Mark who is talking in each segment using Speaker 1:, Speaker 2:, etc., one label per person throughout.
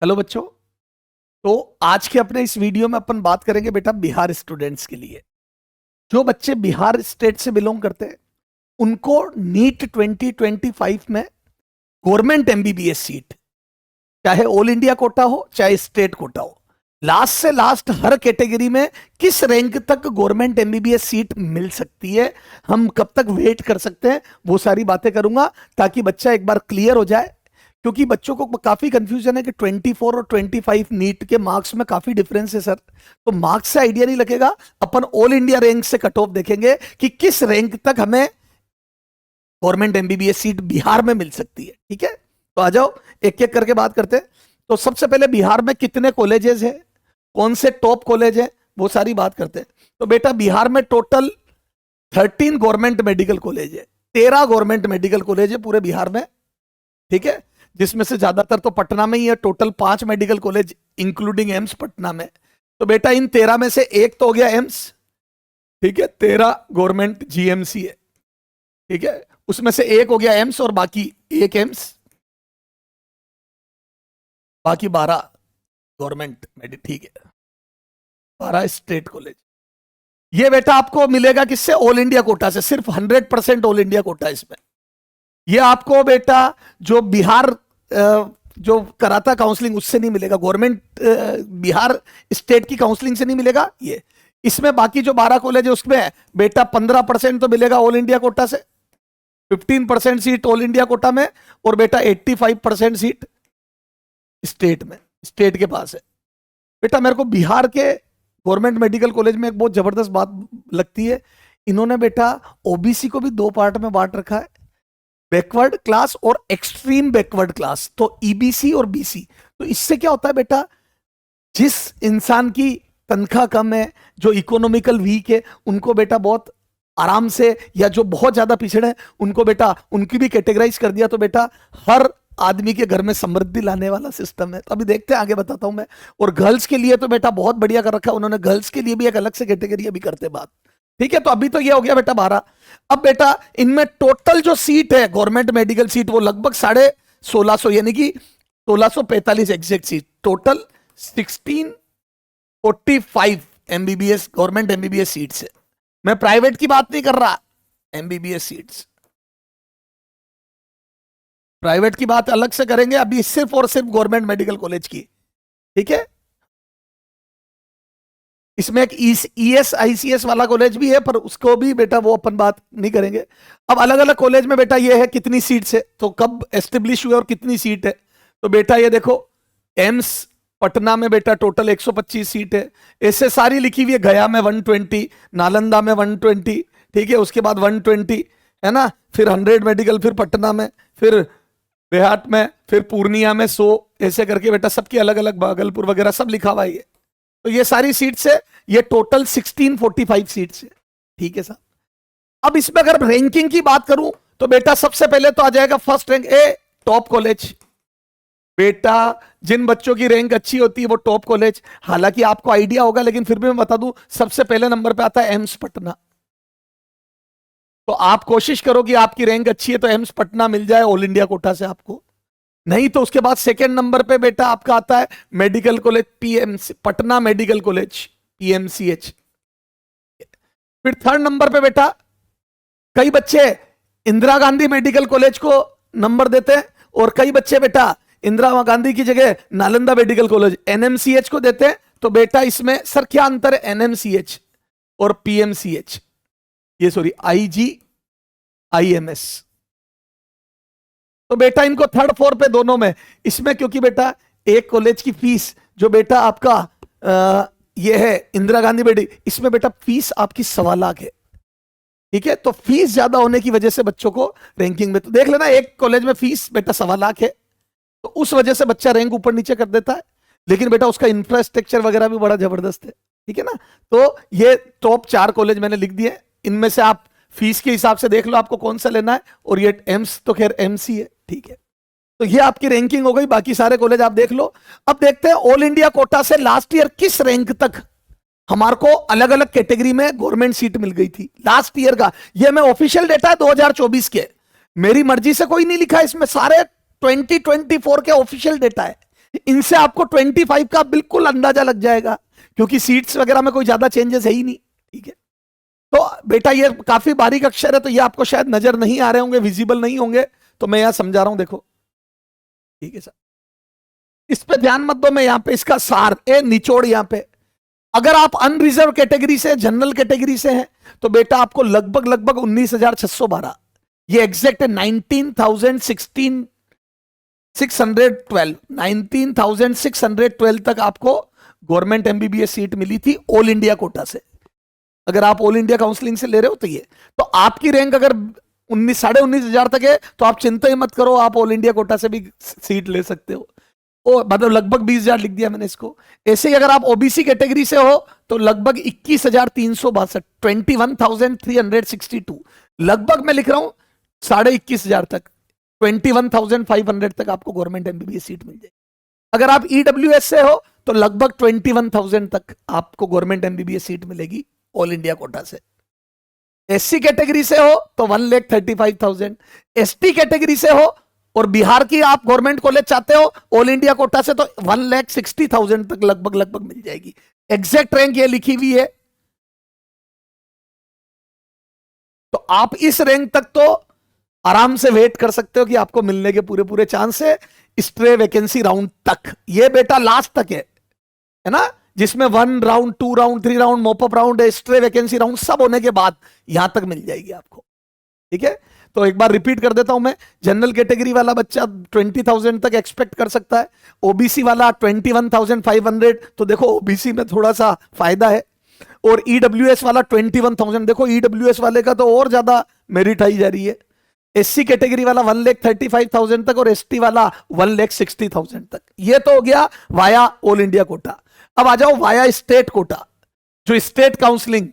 Speaker 1: Hello बच्चों। तो आज के अपने इस वीडियो में अपन बात करेंगे बेटा बिहार स्टूडेंट्स के लिए। जो बच्चे बिहार स्टेट से बिलोंग करते हैं उनको नीट 2025 में गवर्नमेंट एमबीबीएस सीट, चाहे ऑल इंडिया कोटा हो चाहे स्टेट कोटा हो, लास्ट से लास्ट हर कैटेगरी में किस रैंक तक गवर्नमेंट एमबीबीएस सीट मिल सकती है, हम कब तक वेट कर सकते हैं, वो सारी बातें करूंगा ताकि बच्चा एक बार क्लियर हो जाए। क्योंकि बच्चों को काफी कंफ्यूजन है कि 24 और 25 नीट के मार्क्स में काफी डिफरेंस है सर। तो मार्क्स से आइडिया नहीं लगेगा, अपन ऑल इंडिया रैंक से कट ऑफ देखेंगे कि किस रैंक तक हमें गवर्नमेंट एमबीबीएस सीट बिहार में मिल सकती है। ठीक है, तो आ जाओ एक एक करके बात करते हैं। तो सबसे पहले बिहार में कितने कॉलेजेस हैं, कौन से टॉप कॉलेज है, वो सारी बात करते हैं। तो बेटा बिहार में टोटल 13 गवर्नमेंट मेडिकल कॉलेज है, 13 गवर्नमेंट मेडिकल कॉलेज है पूरे बिहार में। ठीक है, जिसमें से ज्यादातर तो पटना में ही है, total 5 medical college including AIIMS Patna में। तो बेटा इन 13 में से एक तो हो गया एम्स, ठीक है, 13 गवर्नमेंट जीएमसी है। ठीक है, उसमें से एक हो गया एम्स और बाकी एक एम्स, बाकी 12 गवर्नमेंट मेडिकल। ठीक है, 12 स्टेट कॉलेज। ये बेटा आपको मिलेगा किससे? ऑल इंडिया कोटा से, सिर्फ 100% ऑल इंडिया कोटा इसमें। ये आपको बेटा जो बिहार जो कराता काउंसलिंग उससे नहीं मिलेगा, गवर्नमेंट बिहार स्टेट की काउंसलिंग से नहीं मिलेगा ये। इसमें बाकी जो 12 कॉलेज है उसमें बेटा 15% तो मिलेगा ऑल इंडिया कोटा से, 15% सीट ऑल इंडिया कोटा में, और बेटा 85% सीट स्टेट में, स्टेट के पास है। बेटा मेरे को बिहार के गवर्नमेंट मेडिकल कॉलेज में एक बहुत जबरदस्त बात लगती है, इन्होंने बेटा ओबीसी को भी 2 पार्ट में बांट रखा है, बैकवर्ड क्लास और एक्सट्रीम बैकवर्ड क्लास, तो ईबीसी और बीसी। तो इससे क्या होता है बेटा, जिस इंसान की तनख्वाह कम है, जो इकोनॉमिकल वीक है, उनको बेटा बहुत आराम से, या जो बहुत ज्यादा पिछड़े हैं उनको बेटा उनकी भी कैटेगराइज कर दिया। तो बेटा हर आदमी के घर में समृद्धि लाने वाला सिस्टम है। तो अभी देखते हैं, आगे बताता हूं मैं। और गर्ल्स के लिए तो बेटा बहुत बढ़िया कर रखा है उन्होंने, गर्ल्स के लिए भी एक अलग से कैटेगरी अभी करते बात। ठीक है, तो अभी तो ये हो गया बेटा 12। अब बेटा इनमें टोटल जो सीट है गवर्नमेंट मेडिकल सीट वो लगभग 1650, यानी कि 1645 exact seat, total 1645 MBBS government MBBS seats है। मैं प्राइवेट की बात नहीं कर रहा, एमबीबीएस सीट्स, प्राइवेट की बात अलग से करेंगे, अभी सिर्फ और सिर्फ गवर्नमेंट मेडिकल कॉलेज की। ठीक है, इसमें एक ईएसआईसीएस वाला कॉलेज भी है, पर उसको भी बेटा वो अपन बात नहीं करेंगे। अब अलग अलग कॉलेज में बेटा ये है कितनी सीट्स है, तो कब एस्टेब्लिश हुए और कितनी सीट है। तो बेटा ये देखो, एम्स पटना में बेटा टोटल 125 सीट है, ऐसे सारी लिखी हुई है, गया में 120, नालंदा में 120, ठीक है, उसके बाद 120 है ना, फिर 100 मेडिकल, फिर पटना में, फिर देहात में, फिर पूर्णिया में 100, ऐसे करके बेटा सबकी अलग अलग, भागलपुर वगैरह सब लिखा हुआ है। तो ये सारी सीट्स है, ये टोटल 1645 सीट्स है। ठीक है साहब, अब इसमें अगर रैंकिंग की बात करूं तो बेटा सबसे पहले तो आ जाएगा first rank A top college. बेटा जिन बच्चों की रैंक अच्छी होती है वो टॉप कॉलेज, हालांकि आपको आइडिया होगा लेकिन फिर भी मैं बता दूं, सबसे पहले नंबर पे आता है एम्स पटना। तो आप कोशिश करो कि आपकी रैंक अच्छी है तो एम्स पटना मिल जाए ऑल इंडिया कोटा से आपको, नहीं तो उसके बाद सेकेंड नंबर पे बेटा आपका आता है medical college PMC, Patna medical college PMCH. फिर थर्ड नंबर पे बेटा कई बच्चे इंदिरा गांधी मेडिकल कॉलेज को नंबर देते हैं, और कई बच्चे बेटा इंदिरा गांधी की जगह नालंदा मेडिकल कॉलेज एनएमसीएच को देते हैं। तो बेटा इसमें सर क्या अंतर है एनएमसीएच और पीएमसीएच, ये सॉरी आईजीआईएमएस। तो बेटा इनको थर्ड फोर्थ पे दोनों में, इसमें क्योंकि बेटा एक कॉलेज की फीस जो बेटा आपका ये है इंदिरा गांधी मेडिकल, इसमें बेटा फीस आपकी 1.25 लाख है। ठीक है, तो फीस ज्यादा होने की वजह से बच्चों को रैंकिंग में, तो देख लेना एक कॉलेज में फीस बेटा 1.25 लाख है, तो उस वजह से बच्चा रैंक ऊपर नीचे कर देता है, लेकिन बेटा उसका इंफ्रास्ट्रक्चर वगैरह भी बड़ा जबरदस्त है। ठीक है ना, तो ये टॉप 4 कॉलेज मैंने लिख दिए, इनमें से आप फीस के हिसाब से देख लो आपको कौन सा लेना है, और ये एम्स तो खैर एमसी है। ठीक है, तो ये आपकी रैंकिंग हो गई, बाकी सारे कॉलेज आप देख लो। अब देखते हैं ऑल इंडिया कोटा से लास्ट ईयर किस रैंक तक हमारे को अलग अलग कैटेगरी में गवर्नमेंट सीट मिल गई थी लास्ट ईयर का। ये मैं ऑफिशियल डेटा है 2024 के, मेरी मर्जी से कोई नहीं लिखा इसमें, सारे 2024 के ऑफिशियल डेटा है। इनसे आपको 25 का बिल्कुल अंदाजा लग जाएगा, क्योंकि सीट्स वगैरह में कोई ज्यादा चेंजेस है ही नहीं। ठीक है, तो बेटा ये काफी बारीक अक्षर है, तो ये आपको शायद नजर नहीं आ रहे होंगे, विजिबल नहीं होंगे, तो मैं यहां समझा रहा हूं, देखो। ठीक है सर, इस पे ध्यान मत दो, मैं यहां पे इसका सार निचोड़ यहां पे। अगर आप अनरिजर्व कैटेगरी से, जनरल कैटेगरी से हैं, तो बेटा आपको लगभग लगभग 19,612, ये एग्जैक्ट है 19,612 तक आपको गवर्नमेंट एमबीबीएस सीट मिली थी ऑल इंडिया कोटा से। अगर आप ऑल इंडिया काउंसलिंग से ले रहे हो तो ये, तो आपकी रैंक अगर 19,500 तक है, तो आप चिंता ही मत करो, आप ऑल इंडिया कोटा से भी सीट ले सकते हो। मतलब लगभग 20,000 लिख दिया मैंने इसको। ऐसे ही अगर आप ओबीसी कैटेगरी से हो, तो लगभग 21,362, 21,362, लगभग मैं लिख रहा हूं 21,500 तक, 21,500 तक आपको गवर्नमेंट एमबीबीएस सीट मिल जाएगी। अगर आप ईडब्ल्यूएस से हो, तो लगभग 21,000 तक आपको गवर्नमेंट एमबीबीएस सीट मिलेगी ऑल इंडिया कोटा से। एससी कैटेगरी से हो तो 1,35,000, एसटी कैटेगरी से हो और बिहार की आप गवर्नमेंट कॉलेज चाहते हो ऑल इंडिया कोटा से, तो 1,60,000 तक लगभग लगभग मिल जाएगी। एग्जैक्ट रैंक ये लिखी हुई है, तो आप इस रैंक तक तो आराम से वेट कर सकते हो कि आपको मिलने के पूरे पूरे चांस है। स्ट्रे वैकेंसी राउंड तक, ये बेटा लास्ट तक है ना, जिसमें 1 round, 2 round, 3 round, mop-up round है, स्ट्रे वैकेंसी राउंड सब होने के बाद यहां तक मिल जाएगी आपको। ठीक है, तो एक बार रिपीट कर देता हूं मैं। जनरल कैटेगरी वाला बच्चा 20,000 तक एक्सपेक्ट कर सकता है, ओबीसी वाला 21,500, तो देखो ओबीसी में थोड़ा सा फायदा है, और ईडब्ल्यूएस वाला 21,000, देखो ईडब्ल्यूएस वाले का तो और ज्यादा मेरिट आई जा रही है। एससी कैटेगरी वाला 1,35,000 तक और एसटी वाला 1,60,000 तक। ये तो हो गया वाया ऑल इंडिया कोटा। अब आ जाओ वाया स्टेट कोटा, जो स्टेट काउंसलिंग,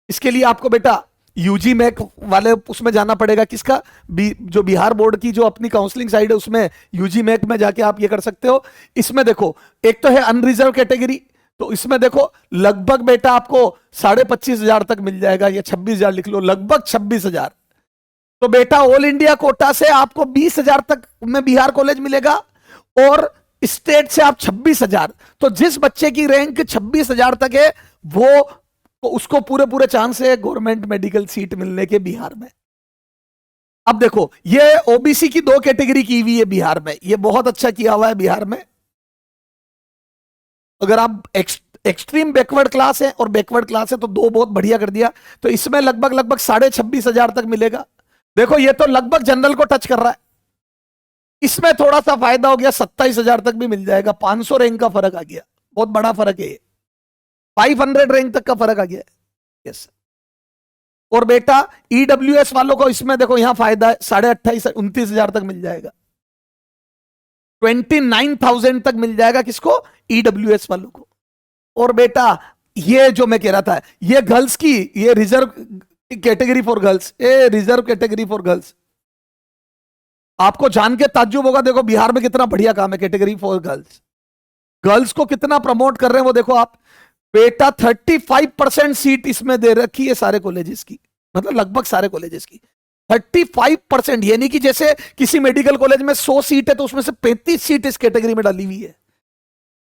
Speaker 1: इसके लिए आपको बेटा यूजी मैक वाले उसमें जाना पड़ेगा। किसका? जो बिहार बोर्ड की जो अपनी काउंसलिंग साइड है, उसमें यूजी मैक में जाके आप ये कर सकते हो। इसमें देखो, एक तो है अनरिजर्व कैटेगरी, तो इसमें देखो लगभग बेटा आपको 25,500 तक मिल जाएगा, या 26,000 लिख लो, लगभग 26,000। तो बेटा ऑल इंडिया कोटा से आपको 20,000 तक में बिहार कॉलेज मिलेगा, और स्टेट से आप 26,000। तो जिस बच्चे की रैंक 26,000 तक है, वो उसको पूरे पूरे चांस है गवर्नमेंट मेडिकल सीट मिलने के बिहार में। अब देखो, ये ओबीसी की 2 कैटेगरी की हुई है बिहार में, ये बहुत अच्छा किया हुआ है बिहार में। अगर आप एक्सट्रीम बैकवर्ड क्लास है और बैकवर्ड क्लास है, तो 2 बहुत बढ़िया कर दिया। तो इसमें लगभग लगभग 26,500 तक मिलेगा। देखो ये तो लगभग जनरल को टच कर रहा है। इसमें थोड़ा सा फायदा हो गया, 27,000 तक भी मिल जाएगा, 500 रैंक का फर्क आ गया, बहुत बड़ा फर्क है, 500 रैंक तक का फर्क आ गया। यस, और बेटा ईडब्ल्यूएस वालों को इसमें देखो यहां फायदा है, 28,500 29,000 तक मिल जाएगा, 29,000 तक मिल जाएगा किसको? ईडब्ल्यूएस वालों को। और बेटा ये जो मैं कह रहा था, ये गर्ल्स की, ये reserve category for girls, a reserve category for girls, आपको जान के ताज्जुब होगा। देखो बिहार में कितना बढ़िया काम है कैटेगरी फॉर गर्ल्स, गर्ल्स को कितना प्रमोट कर रहे हैं वो देखो आप। बेटा 35% सीट इसमें दे रखी है सारे कॉलेजेस की, मतलब लगभग सारे कॉलेजेस की 35%। यानी कि जैसे किसी मेडिकल कॉलेज में 100 सीट है, तो उसमें से 35 सीट इस कैटेगरी में डाली हुई है।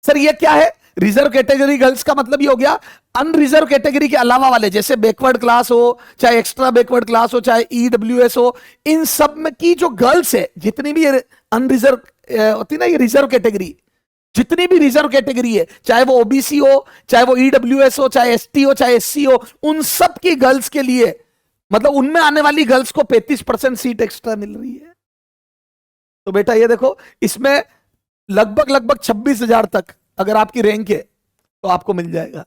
Speaker 1: सर ये क्या है? रिजर्व कैटेगरी गर्ल्स का मतलब ये हो गया अनरिजर्व कैटेगरी के अलावा वाले, जैसे बैकवर्ड क्लास हो, चाहे एक्स्ट्रा बैकवर्ड क्लास हो, चाहे ईडब्ल्यूएस हो, इन सब में की जो गर्ल्स है, जितनी भी अनरिजर्व होती ना, ये रिजर्व कैटेगरी, जितनी भी रिजर्व कैटेगरी है, चाहे वो ओबीसी हो, चाहे वो ईडब्ल्यूएस हो, चाहे एसटी हो, चाहे एससी हो, उन सब की गर्ल्स के लिए, मतलब उनमें आने वाली गर्ल्स को 35% सीट एक्स्ट्रा मिल रही है। तो बेटा ये देखो, इसमें लगभग लगभग 26,000 तक अगर आपकी रैंक है तो आपको मिल जाएगा।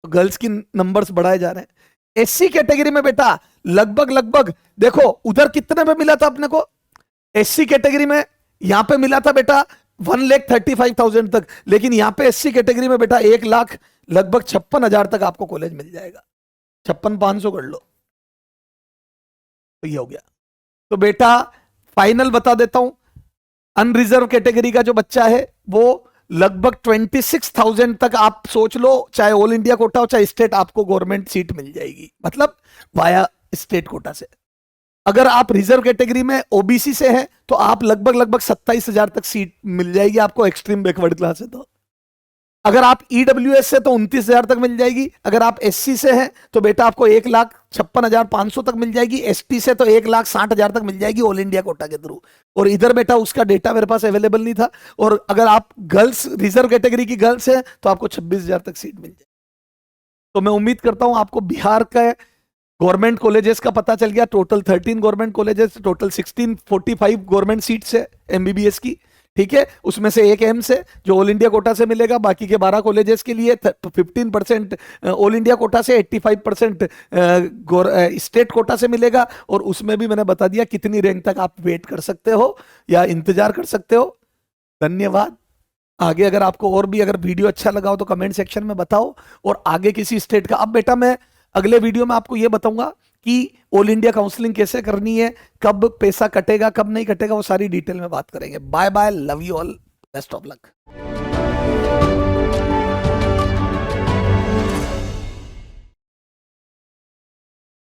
Speaker 1: तो गर्ल्स की नंबर्स बढ़ाए जा रहे हैं। एससी कैटेगरी में बेटा लगभग लगभग देखो उधर कितने पे मिला था अपने को, एससी कैटेगरी में यहां पे मिला था बेटा 1,35,000 तक, लेकिन यहां पे एससी कैटेगरी में बेटा 1,00,000 लगभग 56,000 तक आपको कॉलेज मिल जाएगा, 56,500 कर लो, तो ये हो गया। तो बेटा फाइनल बता देता हूं, अनरिजर्व कैटेगरी का जो बच्चा है वो लगभग 26,000 तक आप सोच लो, चाहे ऑल इंडिया कोटा हो चाहे स्टेट, आपको गवर्नमेंट सीट मिल जाएगी, मतलब वाया स्टेट कोटा से। अगर आप रिजर्व कैटेगरी में ओबीसी से हैं तो आप लगभग 27,000 तक सीट मिल जाएगी आपको एक्सट्रीम बैकवर्ड क्लास है तो। अगर आप ईडब्ल्यूएस से तो 29,000 तक मिल जाएगी। अगर आप एससी से हैं तो बेटा आपको 1,56,500 तक मिल जाएगी। एसटी से तो 1,60,000 तक मिल जाएगी ऑल इंडिया कोटा के थ्रू। और इधर बेटा उसका डेटा मेरे पास अवेलेबल नहीं था। और अगर आप गर्ल्स रिजर्व कैटेगरी की गर्ल्स हैं तो आपको 26,000 तक सीट मिल जाएगी। तो मैं उम्मीद करता हूं आपको बिहार का गवर्नमेंट कॉलेजेस का पता चल गया। Total 13 government colleges, total 1645 government seats है एमबीबीएस की, ठीक है। उसमें से एक एम्स है जो ऑल इंडिया कोटा से मिलेगा, बाकी के 12 कॉलेजेस के लिए 15% ऑल इंडिया कोटा से, 85% स्टेट कोटा से मिलेगा। और उसमें भी मैंने बता दिया कितनी रैंक तक आप वेट कर सकते हो या इंतजार कर सकते हो। धन्यवाद। आगे अगर आपको और भी अगर वीडियो अच्छा लगा हो तो कमेंट सेक्शन में बताओ। और आगे किसी स्टेट का, अब बेटा मैं अगले वीडियो में आपको यह बताऊंगा कि ऑल इंडिया काउंसलिंग कैसे करनी है, कब पैसा कटेगा कब नहीं कटेगा, वो सारी डिटेल में बात करेंगे। Bye bye, love you all, best of luck.